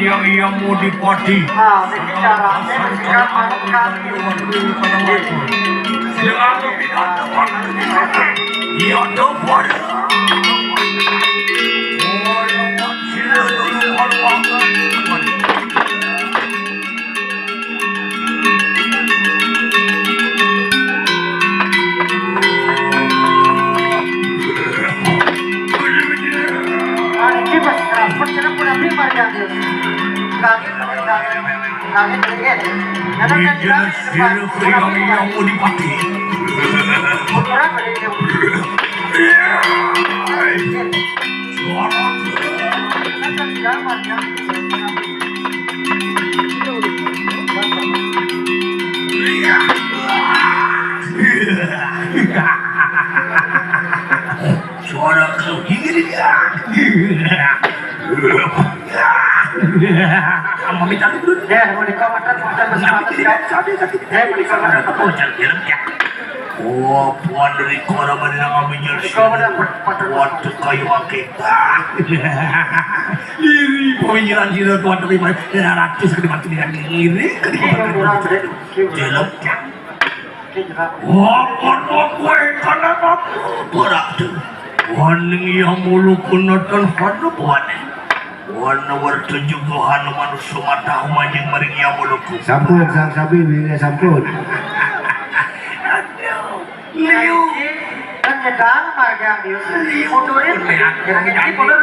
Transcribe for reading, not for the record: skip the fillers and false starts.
yang mau dipati. Nah, ini caranya ketika manuk kami. Jangan tidak ada ya dapat. Yang mau dipati. Suara kau gini dia. Mau minta dulu. Ya, mau dikomentar Oh, puan dari koran mana ngambil waktu kayu akik. Iri, pemikiran jiwa tuan terima ratus ke depan tidak iri. Jelek. Oh, kue karena apa? Berat tu. Waning yang mulu kunatan hadu puan. Warna bertunjuk Tuhan manusia mata umajeng maring yang muluku. Sampun sang sabi wingi sampun. Liu kan nyedang marga dia. Mundurin. Jadi mundur